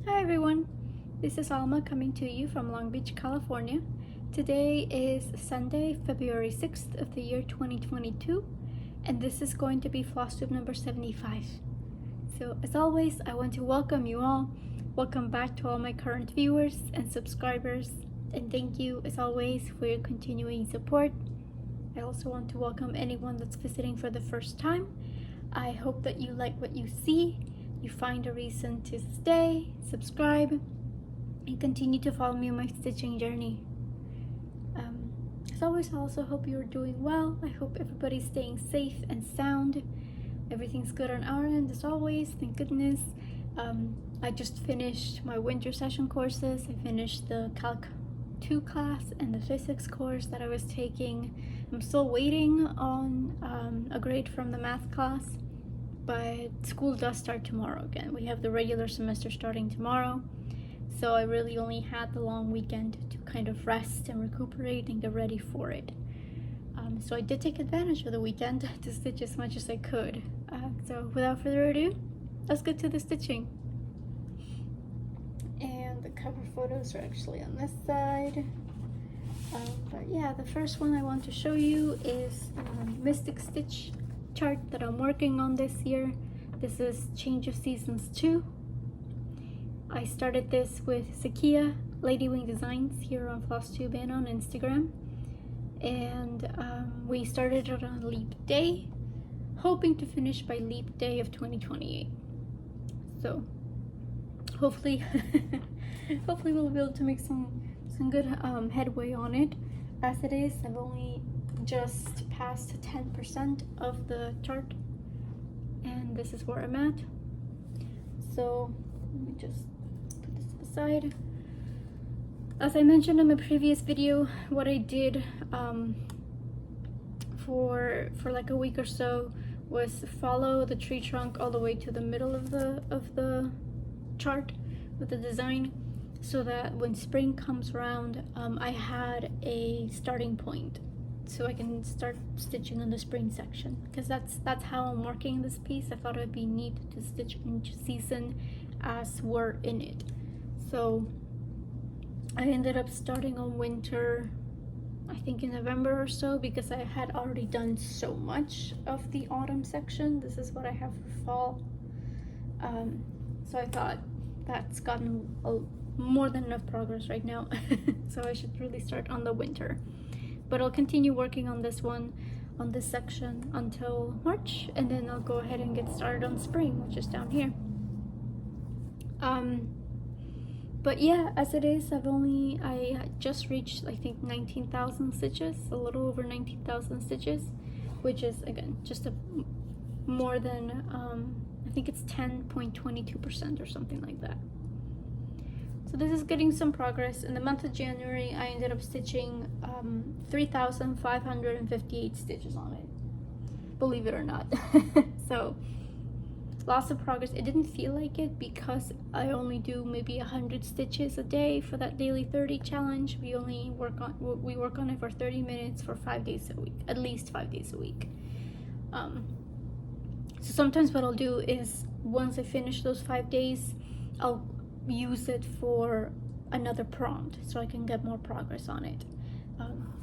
Hi everyone, this is Alma coming to you from Long Beach, California. Today is Sunday, February 6th of the year 2022, and this is going to be FlossTube number 75. So as always, I want to welcome you all. Welcome back to all my current viewers and subscribers, and thank you as always for your continuing support. I also want to welcome anyone that's visiting for the first time. I hope that you like what you see. You find a reason to stay, subscribe, and continue to follow me on my stitching journey. As always, I also hope you're doing well. I hope everybody's staying safe and sound. Everything's good on our end as always, thank goodness. I just finished my winter session courses. I finished the Calc 2 class and the physics course that I was taking. I'm still waiting on a grade from the math class. But school does start tomorrow again. We have the regular semester starting tomorrow. So I really only had the long weekend to kind of rest and recuperate and get ready for it. So I did take advantage of the weekend to stitch as much as I could. So without further ado, let's get to the stitching. And the cover photos are actually on this side. But yeah, the first one I want to show you is Mystic Stitch chart that I'm working on this year. This is Change of Seasons 2. I started this with Zakia Ladywing Designs here on FlossTube and on Instagram, and we started it on Leap Day, hoping to finish by Leap Day of 2028. So hopefully hopefully we'll be able to make some good headway on it. As it is, I've only just past 10% of the chart, and this is where I'm at. So let me just put this to the side. As I mentioned in my previous video, what I did for like a week or so was follow the tree trunk all the way to the middle of the chart with the design, so that when spring comes around, I had a starting point, so I can start stitching on the spring section, because that's how I'm working this piece. I thought it would be neat to stitch each season as we're in it. So I ended up starting on winter, I think in November or so, because I had already done so much of the autumn section. This is what I have for fall. So I thought that's gotten more than enough progress right now. So I should really start on the winter. But I'll continue working on this one, on this section, until March, and then I'll go ahead and get started on spring, which is down here. But yeah, as it is, I just reached, I think, 19,000 stitches, a little over 19,000 stitches, which is, again, just more than, I think it's 10.22% or something like that. So this is getting some progress. In the month of January, I ended up stitching 3,558 stitches on it, believe it or not. So lots of progress. It didn't feel like it because I only do maybe 100 stitches a day for that daily 30 challenge. We work on it for 30 minutes for 5 days a week, at least 5 days a week. So sometimes what I'll do is, once I finish those 5 days, I'll use it for another prompt so I can get more progress on it.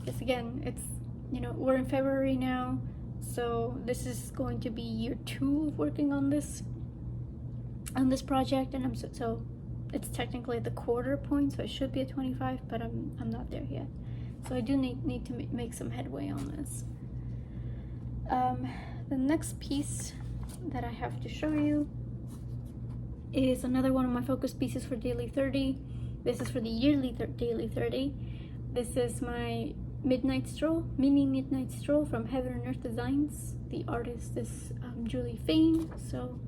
Because again, it's, we're in February now, so this is going to be year 2 of working on this project, and so it's technically at the quarter point, so I should be at 25, but I'm not there yet. So I do need to make some headway on this. The next piece that I have to show you is another one of my focus pieces for daily 30. This is for the yearly daily 30. This is my Midnight Stroll, mini Midnight Stroll from Heaven and Earth Designs. The artist is Julie Fain, so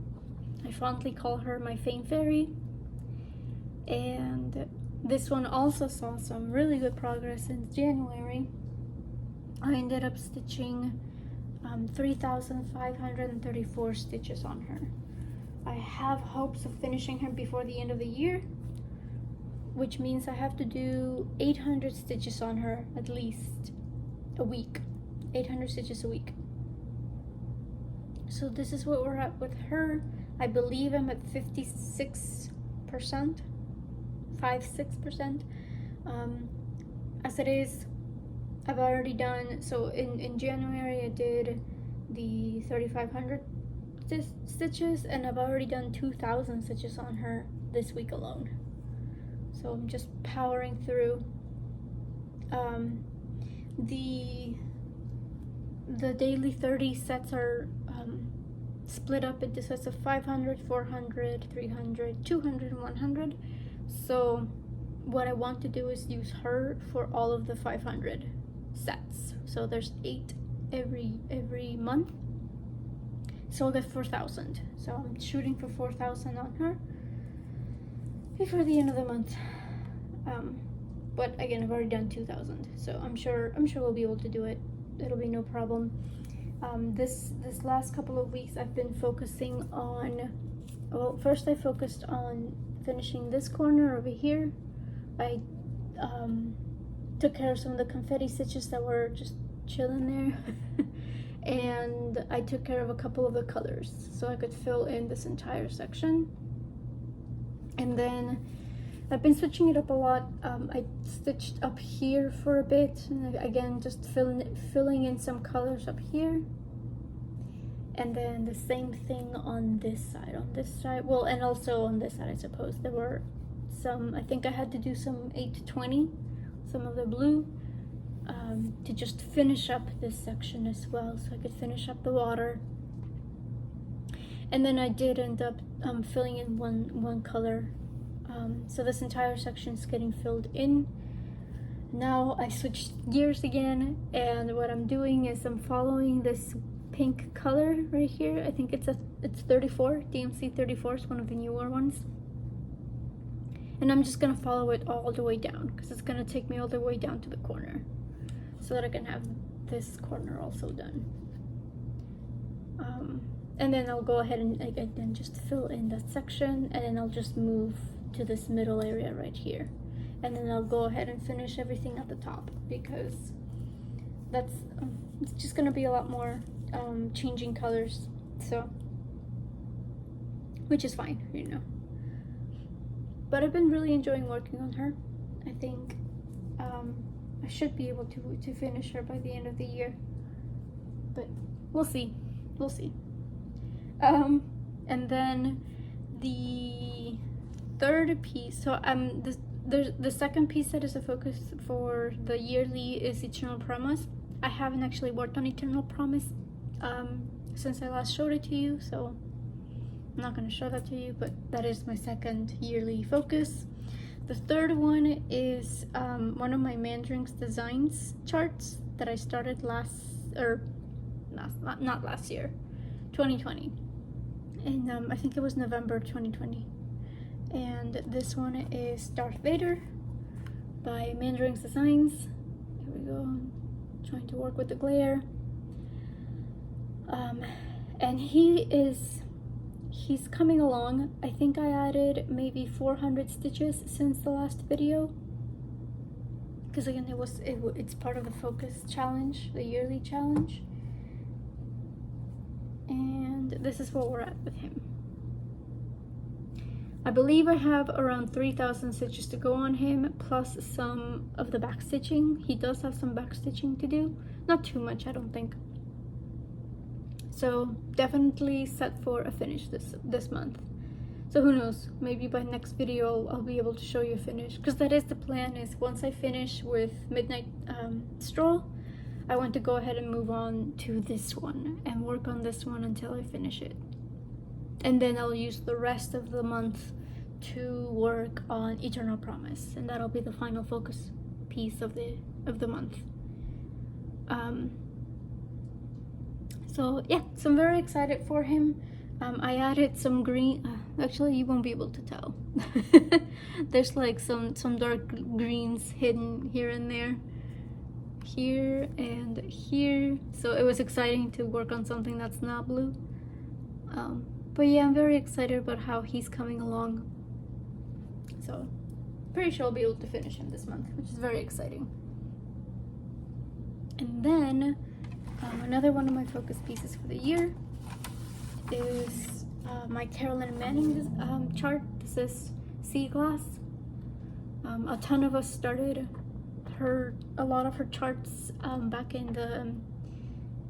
I fondly call her my Fain Fairy. And this one also saw some really good progress in January. I ended up stitching 3,534 stitches on her. I have hopes of finishing her before the end of the year, which means I have to do 800 stitches on her at least a week. 800 stitches a week. So this is what we're at with her. I believe I'm at 56% 6%, 5-6%. As it is, I've already done, so in January I did the 3,500 stitches, and I've already done 2,000 stitches on her this week alone. So I'm just powering through. The daily 30 sets are split up into sets of 500, 400, 300, 200, and 100. So what I want to do is use her for all of the 500 sets. So there's 8 every month. So I'll get 4,000. So I'm shooting for 4,000 on her before the end of the month. But again, I've already done 2,000, so I'm sure we'll be able to do it. It'll be no problem. This last couple of weeks I've been focusing on, well, first I focused on finishing this corner over here. I took care of some of the confetti stitches that were just chilling there. And I took care of a couple of the colors so I could fill in this entire section. And then I've been switching it up a lot. I stitched up here for a bit, and again just filling in some colors up here, and then the same thing on this side, well, and also on this side. I suppose there were some, I think I had to do some 820, some of the blue, to just finish up this section as well, so I could finish up the water. And then I did end up filling in one color. So this entire section is getting filled in. Now I switched gears again, and what I'm doing is I'm following this pink color right here. I think it's 34, DMC 34 is one of the newer ones. And I'm just gonna follow it all the way down, because it's gonna take me all the way down to the corner, so that I can have this corner also done. And then I'll go ahead and again just fill in that section, and then I'll just move to this middle area right here, and then I'll go ahead and finish everything at the top, because that's it's just gonna be a lot more changing colors, so, which is fine, you know. But I've been really enjoying working on her. I think I should be able to finish her by the end of the year, but we'll see. And then the third piece, so the second piece that is a focus for the yearly is Eternal Promise. I haven't actually worked on Eternal Promise since I last showed it to you, so I'm not going to show that to you, but that is my second yearly focus. The third one is one of my Mandarin's designs charts that I started not last year, 2020, and I think it was November 2020. And this one is Darth Vader by Mandarin's Designs. Here we go. I'm trying to work with the glare. And he's coming along. I think I added maybe 400 stitches since the last video, because again it's part of the focus challenge, the yearly challenge. And this is where we're at with him. I believe I have around 3,000 stitches to go on him, plus some of the back stitching. He does have some back stitching to do, not too much, I don't think. So definitely set for a finish this month. So who knows, maybe by next video I'll be able to show you a finish, because that is the plan. Is once I finish with Midnight Stroll, I want to go ahead and move on to this one and work on this one until I finish it. And then I'll use the rest of the month to work on Eternal Promise, and that'll be the final focus piece of the month. So yeah, so I'm very excited for him. I added some green. Actually, you won't be able to tell. There's like some dark greens hidden here and there, here and here. So it was exciting to work on something that's not blue. But yeah, I'm very excited about how he's coming along. So pretty sure I'll be able to finish him this month, which is very exciting. And then another one of my focus pieces for the year is my Carolyn Manning chart. This is C class. A ton of us started a lot of her charts back in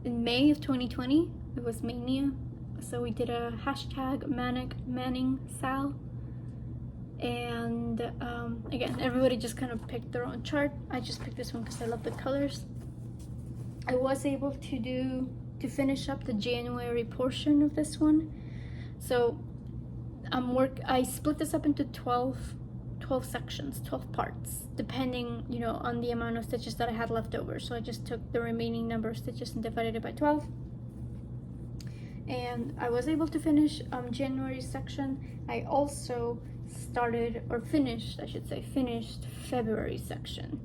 May of 2020. It was mania, so we did a hashtag Manning Sal, and again, everybody just kind of picked their own chart. I just picked this one because I love the colors. I was able to finish up the January portion of this one, so I split this up into 12 sections, 12 parts, depending, you know, on the amount of stitches that I had left over. So I just took the remaining number of stitches and divided it by 12. And I was able to finish January's section. I also finished February's section.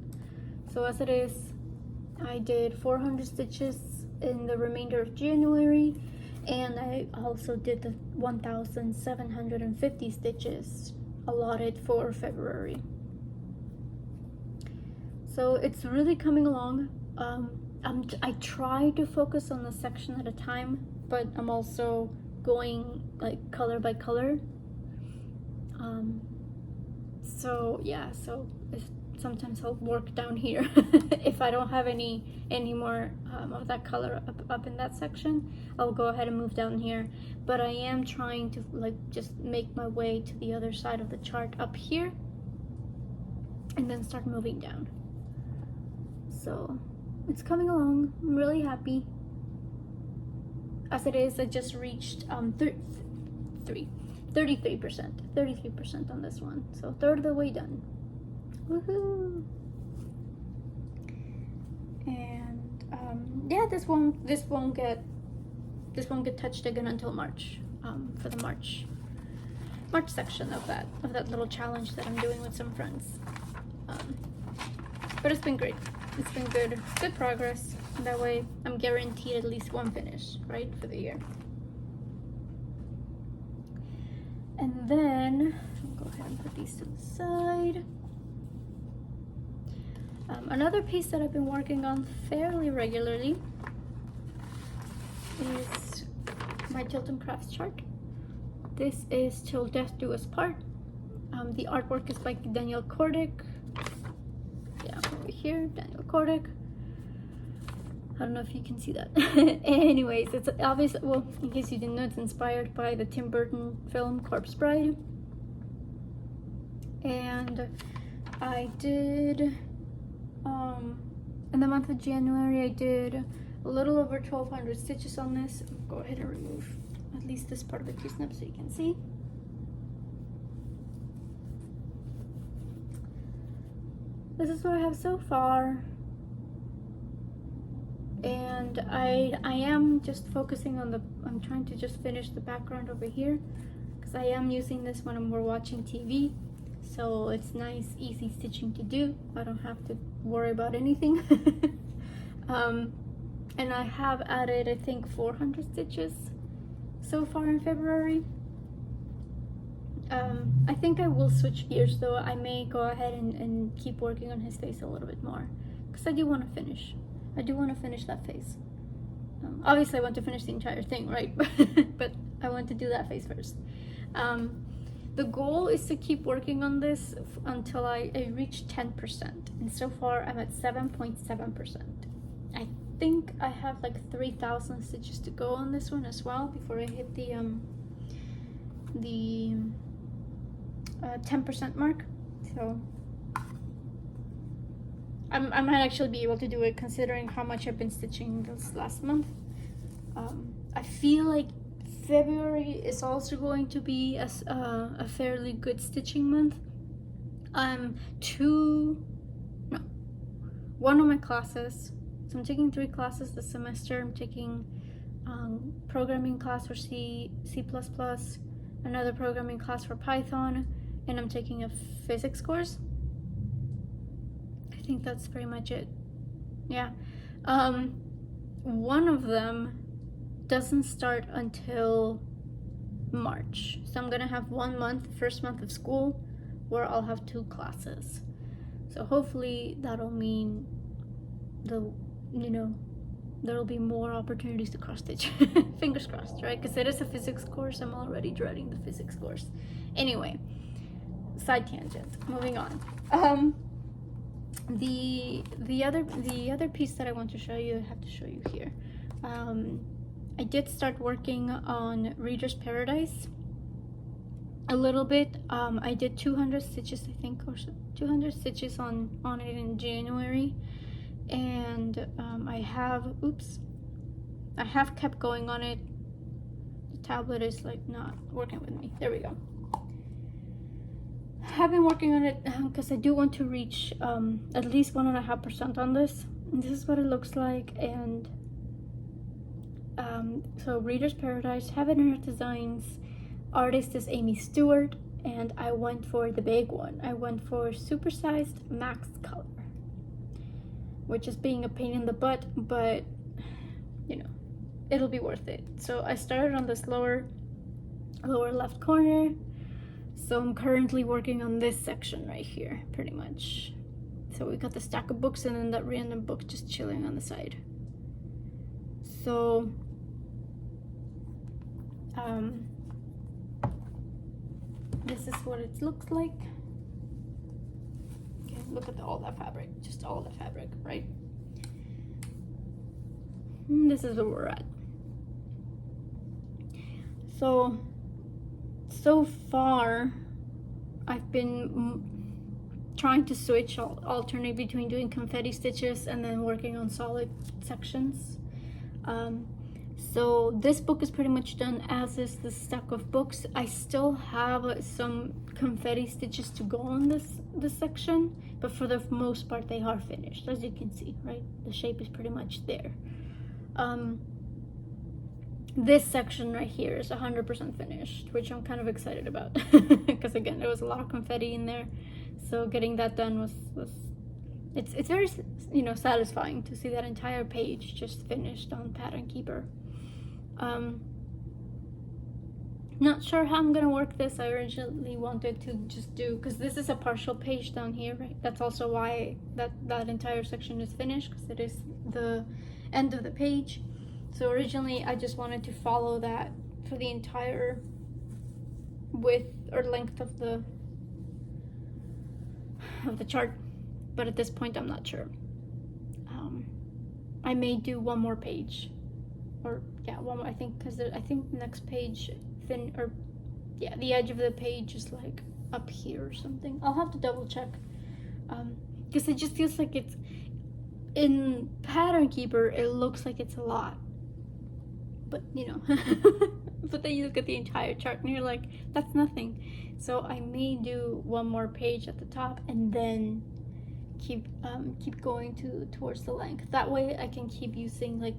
So as it is, I did 400 stitches in the remainder of January, and I also did the 1,750 stitches allotted for February. So it's really coming along. I try to focus on the section at a time, but I'm also going like color by color. So yeah, so sometimes I'll work down here if I don't have any more of that color up in that section. I'll go ahead and move down here, but I am trying to like just make my way to the other side of the chart up here and then start moving down. So it's coming along. I'm really happy. As it is, I just reached 33% on this one, so a third of the way done. Woohoo! And yeah, this won't get touched again until March, for the March section of that little challenge that I'm doing with some friends. But it's been great. It's been good progress. That way I'm guaranteed at least one finish, right, for the year. And then I'll go ahead and put these to the side. Another piece that I've been working on fairly regularly is my Tilton Crafts chart. This is Till Death Do Us Part. The artwork is by Daniel Kordick. Yeah, over here, Daniel Kordick. I don't know if you can see that. Anyways, it's obviously, well, in case you didn't know, it's inspired by the Tim Burton film Corpse Bride. And I did, in the month of January, I did a little over 1,200 stitches on this. I'll go ahead and remove at least this part of the Q-snap so you can see. This is what I have so far. And I am just focusing on I'm trying to just finish the background over here, because I am using this when we're watching TV, so it's nice, easy stitching to do. I don't have to worry about anything. And I have added, I think, 400 stitches so far in February. I think I will switch gears though. I may go ahead and keep working on his face a little bit more, because I do want to finish. I do want to finish that face. Obviously I want to finish the entire thing, right? But I want to do that face first. The goal is to keep working on this until I reach 10%, and so far I'm at 7.7%. I think I have like 3,000 stitches to go on this one as well before I hit the 10% mark. So I might actually be able to do it, considering how much I've been stitching this last month. I feel like February is also going to be a fairly good stitching month. One of my classes, so I'm taking 3 classes this semester. I'm taking programming class for C++, another programming class for Python, and I'm taking a physics course. I think that's pretty much it. Yeah. One of them doesn't start until March, so I'm gonna have 1 month, first month of school, where I'll have 2 classes. So hopefully that'll mean there'll be more opportunities to cross stitch. Fingers crossed, right? Because it is a physics course. I'm already dreading the physics course. Anyway, side tangent. Moving on. The other piece that I want to show you, I have to show you here. I did start working on Reader's Paradise a little bit. I did 200 stitches, I think, or 200 stitches on it in January, and I have kept going on it. The tablet is like not working with me. There we go. Have been working on it because I do want to reach at least 1.5% on this. And this is what it looks like. And so Reader's Paradise, Heaven and Earth Designs, artist is Amy Stewart, and I went for the big one. I went for supersized max color, which is being a pain in the butt, but you know, it'll be worth it. So I started on this lower left corner. So I'm currently working on this section right here, pretty much. So we got the stack of books and then that random book just chilling on the side. So this is what it looks like. Okay, look at all that fabric, just all the fabric, right? And this is where we're at. So far, I've been trying to switch, alternate between doing confetti stitches and then working on solid sections. So this book is pretty much done, as is the stack of books. I still have some confetti stitches to go on this section, but for the most part they are finished, as you can see, right? The shape is pretty much there. This section right here is 100% finished, which I'm kind of excited about because again, there was a lot of confetti in there. So getting that done was it's very, you know, satisfying to see that entire page just finished on Pattern Keeper. Not sure how I'm gonna work this. I originally wanted to just do, because this is a partial page down here, right? That's also why that entire section is finished, because it is the end of the page. So originally I just wanted to follow that for the entire width or length of the chart, but at this point I'm not sure. I may do one more page, or yeah, one more, I think, because I think the next page the edge of the page is like up here or something. I'll have to double check, because it just feels like it's in Pattern Keeper, it looks like it's a lot, but you know, but then you look at the entire chart and you're like, that's nothing. So I may do one more page at the top and then keep going towards the length. That way I can keep using like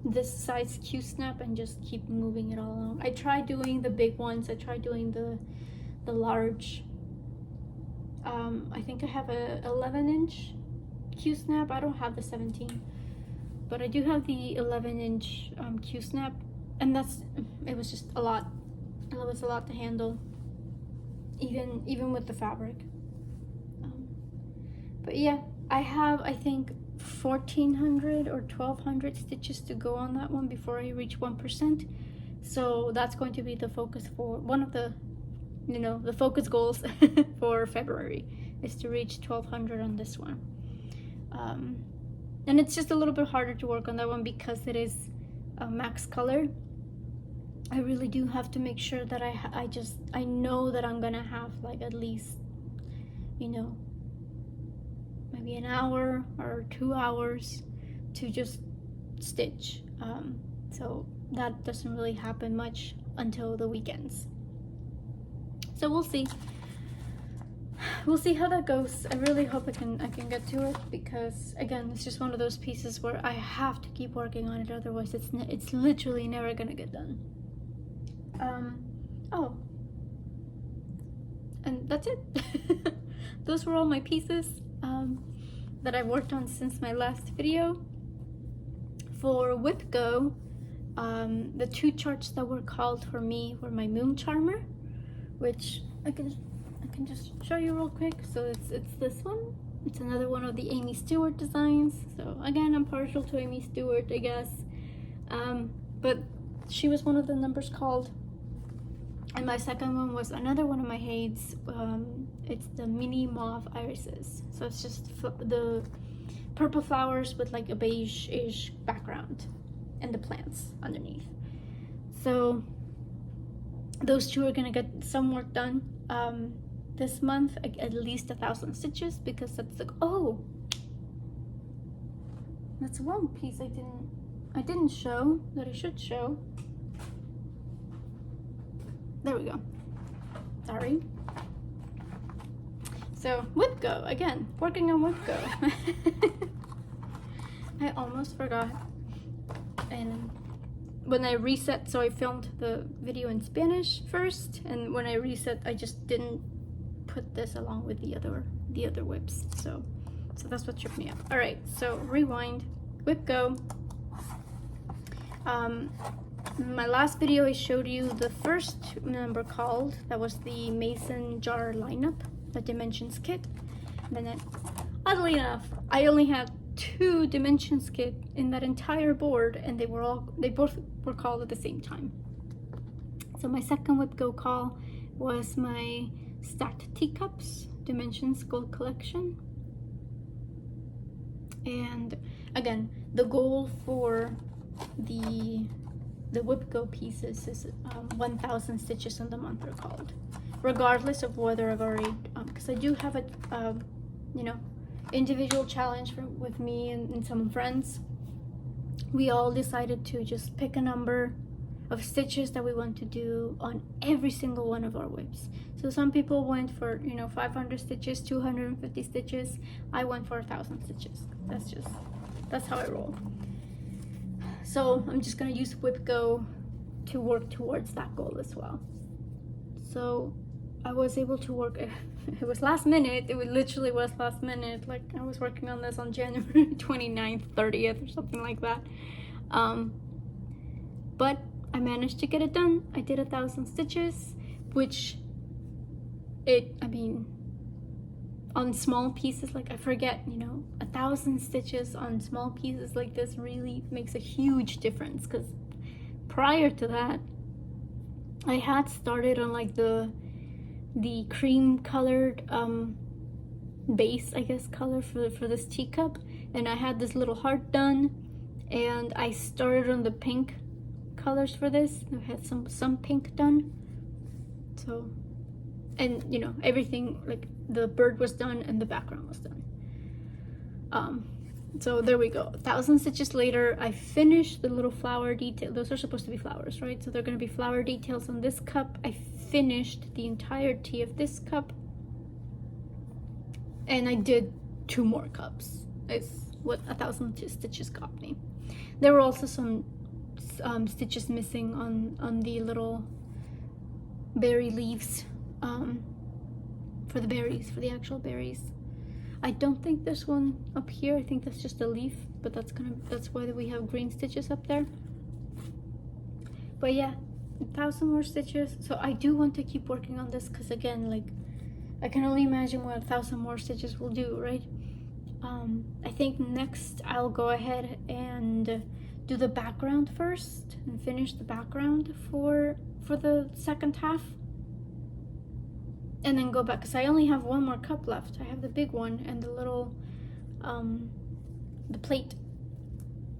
this size Q-snap and just keep moving it all along. I tried doing the big ones. I tried doing the large. I think I have a 11-inch Q-snap. I don't have the 17, but I do have the 11-inch Q-snap, and it was just a lot. It was a lot to handle, even with the fabric. But yeah, I have, I think, 1,400 or 1,200 stitches to go on that one before I reach 1%. So that's going to be the focus for one of the, you know, the focus goals for February, is to reach 1,200 on this one. And it's just a little bit harder to work on that one because it is a max color. I really do have to make sure that I know that I'm gonna have like at least, you know, maybe an hour or 2 hours to just stitch. So that doesn't really happen much until the weekends. So we'll see. We'll see how that goes. I really hope I can get to it, because again, it's just one of those pieces where I have to keep working on it, otherwise it's literally never gonna get done. Oh, and that's it. Those were all my pieces that I've worked on since my last video. For Whip Go, the 2 charts that were called for me were my Moon Charmer, which I can just show you real quick. So it's this one. It's another one of the Amy Stewart designs. So again, I'm partial to Amy Stewart, I guess. But she was one of the numbers called. And my second one was another one of my hates. It's the mini mauve irises. So it's just the purple flowers with like a beige-ish background and the plants underneath. So those two are gonna get some work done this month, at least 1,000 stitches, because that's like, oh, that's one piece I didn't show that I should show. There we go. Sorry. So whip go again, working on whip go. I almost forgot. And when I reset, so I filmed the video in Spanish first, and when I reset, I just didn't put this along with the other whips. So that's what tripped me up. All right, so rewind, whip go. My last video I showed you the first number called, that was the mason jar lineup, the dimensions kit. And then oddly enough, I only had 2 dimensions kit in that entire board, and they both were called at the same time. So my second whip go call was my stacked teacups dimensions gold collection. And again, the goal for the whip go pieces is 1,000 stitches in the month they're called, regardless of whether I've already because I do have a you know, individual challenge with me and some friends. We all decided to just pick a number of stitches that we want to do on every single one of our whips. So some people went for, you know, 500 stitches, 250 stitches. I went for 1,000 stitches. That's how I roll. So I'm just gonna use whip go to work towards that goal as well. So I was able to work, it was last minute, it literally was last minute, like I was working on this on January 29th, 30th or something like that. But I managed to get it done. I did 1,000 stitches, which I mean, on small pieces, like I forget, you know, 1,000 stitches on small pieces like this really makes a huge difference, because prior to that, I had started on like the cream colored base, I guess, color for this teacup, and I had this little heart done, and I started on the pink colors for this. I had some pink done. So, and you know, everything, like the bird was done and the background was done. So there we go. 1,000 stitches later, I finished the little flower detail. Those are supposed to be flowers, right? So they're going to be flower details on this cup. I finished the entirety of this cup, and I did 2 more cups. It's what 1,000 stitches got me. There were also some stitches missing on the little berry leaves, for the berries, for the actual berries. I don't think there's one up here. I think that's just a leaf, but that's why we have green stitches up there. But yeah, 1,000 more stitches. So I do want to keep working on this, because again, like, I can only imagine what 1,000 more stitches will do, right? I think next I'll go ahead and do the background first and finish the background for the second half, and then go back, because I only have 1 more cup left. I have the big one and the little the plate,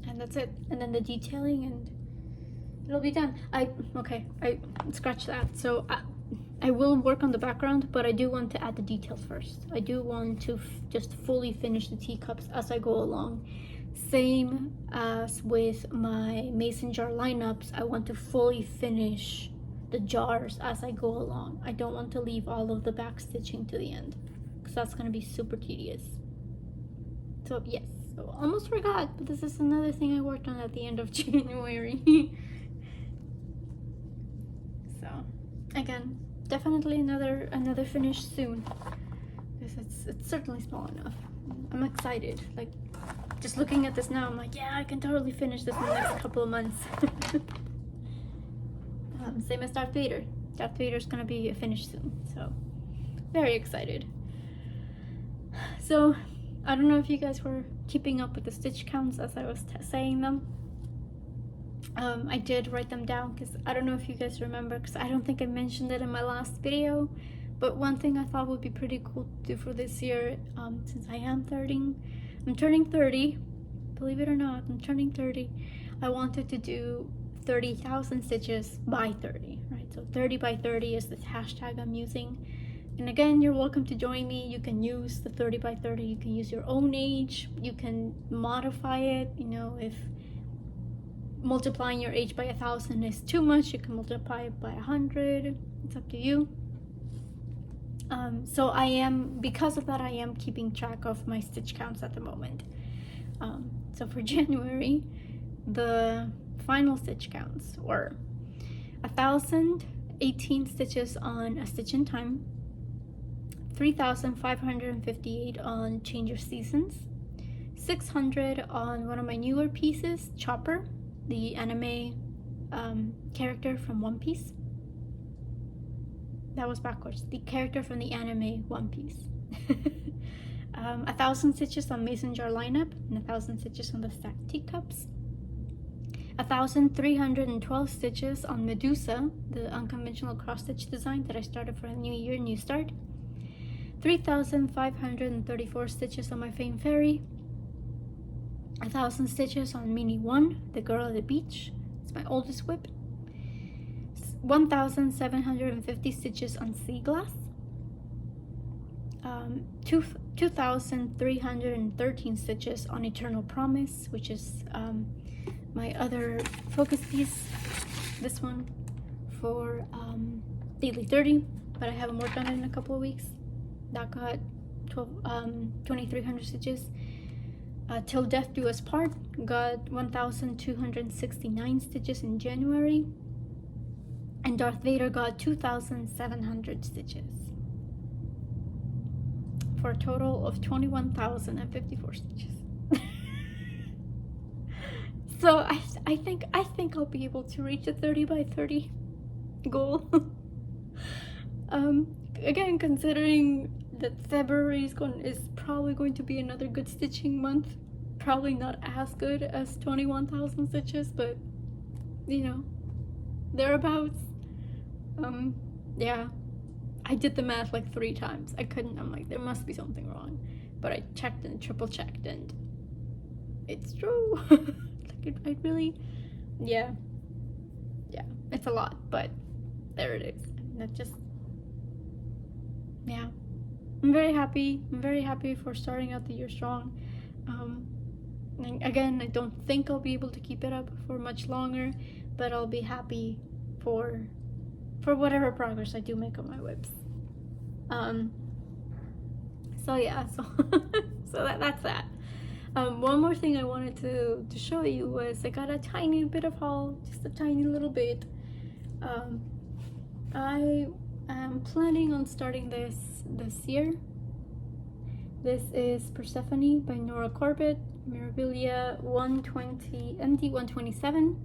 and that's it. And then the detailing, and it'll be done. I scratch that. So I will work on the background, but I do want to add the details first. I do want to just fully finish the teacups as I go along. Same as with my mason jar lineups, I want to fully finish the jars as I go along. I don't want to leave all of the back stitching to the end, because that's going to be super tedious. So yes, so almost forgot, but this is another thing I worked on at the end of January. So again, definitely another finish soon, because it's certainly small enough. I'm excited. Like, just looking at this now, I'm like, yeah, I can totally finish this in the next couple of months. Same as Darth Vader. Darth Vader's gonna be finished soon, so very excited. So I don't know if you guys were keeping up with the stitch counts as I was saying them. I did write them down because I don't know if you guys remember, because I don't think I mentioned it in my last video, but one thing I thought would be pretty cool to do for this year, since I'm turning 30, believe it or not, I'm turning 30. I wanted to do 30,000 stitches by 30, right? So 30 by 30 is this hashtag I'm using. And again, you're welcome to join me. You can use the 30 by 30, you can use your own age, you can modify it, you know, if multiplying your age by 1,000 is too much, you can multiply it by 100. It's up to you. So because of that, I am keeping track of my stitch counts at the moment. So for January, the final stitch counts were 1,018 stitches on a stitch in time, 3,558 on change of seasons, 600 on one of my newer pieces, Chopper, the anime character from One Piece. That was backwards. The character from the anime One Piece. 1,000 stitches on mason jar lineup, and 1,000 stitches on the stacked teacups. 1,312 stitches on Medusa, the unconventional cross stitch design that I started for a new year, new start. 3,534 stitches on my famed fairy. 1,000 stitches on Mini 1, the girl at the beach. It's my oldest whip. 1,750 stitches on Sea Glass. 2,313 stitches on Eternal Promise, which is my other focus piece. This one for Daily 30, but I haven't worked on it in a couple of weeks. That got 2,300 stitches. Till Death Do Us Part got 1,269 stitches in January, and Darth Vader got 2,700 stitches, for a total of 21,054 stitches. So I think I'll be able to reach the 30 by 30 goal. Again, considering that February is probably going to be another good stitching month. Probably not as good as 21,000 stitches, but you know, thereabouts. Yeah, I did the math like 3 times. I'm like, there must be something wrong, but I checked and triple checked, and it's true. Like I really, yeah, it's a lot, but there it is. That just, yeah, I'm very happy for starting out the year strong. And again, I don't think I'll be able to keep it up for much longer, but I'll be happy for whatever progress I do make on my whips. So yeah, so that's that. One more thing I wanted to show you was I got a tiny bit of haul, just a tiny little bit. I am planning on starting this year. This is Persephone by Nora Corbett, Mirabilia 120 MD 127.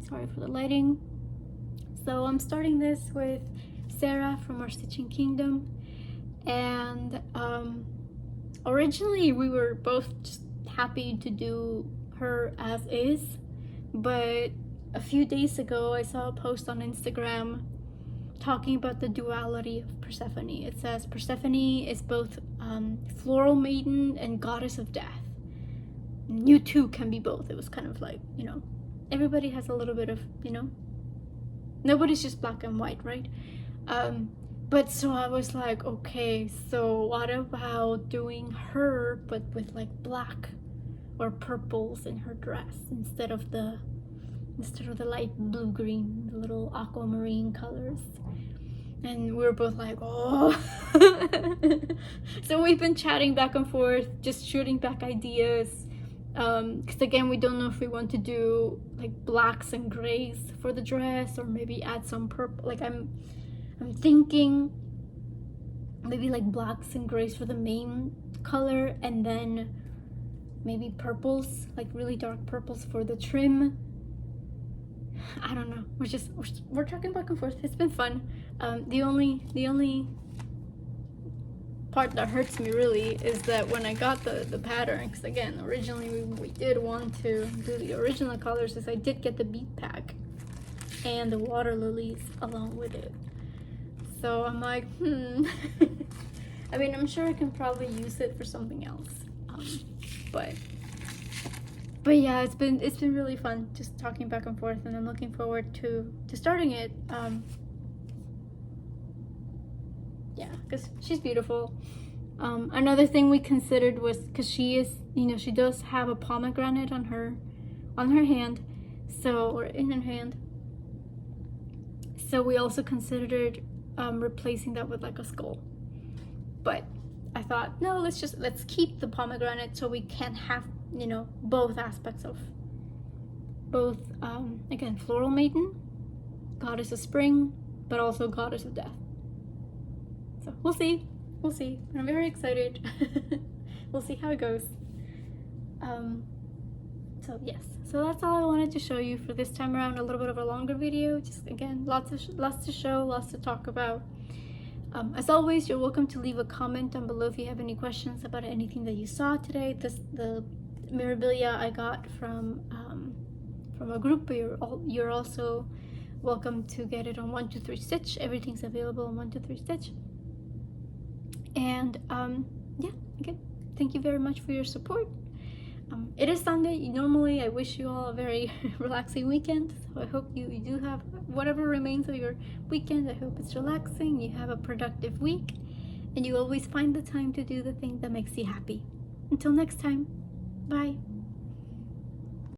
Sorry for the lighting. So I'm starting this with Sarah from our Stitching Kingdom, and originally we were both just happy to do her as is, but a few days ago I saw a post on Instagram talking about the duality of Persephone. It says Persephone is both floral maiden and goddess of death. You too can be both. It was kind of like, you know, everybody has a little bit of, you know, nobody's just black and white, right? But so I was like, okay, so what about doing her but with like black or purples in her dress instead of the light blue green, the little aquamarine colors? And we were both like, oh. So we've been chatting back and forth, just shooting back ideas, because again, we don't know if we want to do like blacks and grays for the dress, or maybe add some purple. Like I'm thinking maybe like blacks and grays for the main color, and then maybe purples, like really dark purples for the trim. I don't know. We're talking back and forth. It's been fun. The only part that hurts me really is that when I got the pattern, because again, originally we did want to do the original colors, is I did get the bead pack and the water lilies along with it. So I'm like, I mean, I'm sure I can probably use it for something else, but yeah, it's been really fun just talking back and forth, and I'm looking forward to starting it. Yeah, because she's beautiful. Another thing we considered was, because she is, you know, she does have a pomegranate on her hand, or in her hand. So we also considered replacing that with like a skull. But I thought, no, let's keep the pomegranate so we can have, you know, both aspects of both, again, floral maiden, goddess of spring, but also goddess of death. So we'll see. I'm very excited. We'll see how it goes. So yes, so that's all I wanted to show you for this time around. A little bit of a longer video, just again, lots to show, lots to talk about. As always, you're welcome to leave a comment down below if you have any questions about anything that you saw today. The memorabilia I got from a group, but you're also welcome to get it on 123 Stitch. Everything's available on 123 Stitch. And yeah, again, thank you very much for your support. It is Sunday. Normally I wish you all a very relaxing weekend, so I hope you do have whatever remains of your weekend. I hope it's relaxing, you have a productive week, and you always find the time to do the thing that makes you happy. Until next time, bye.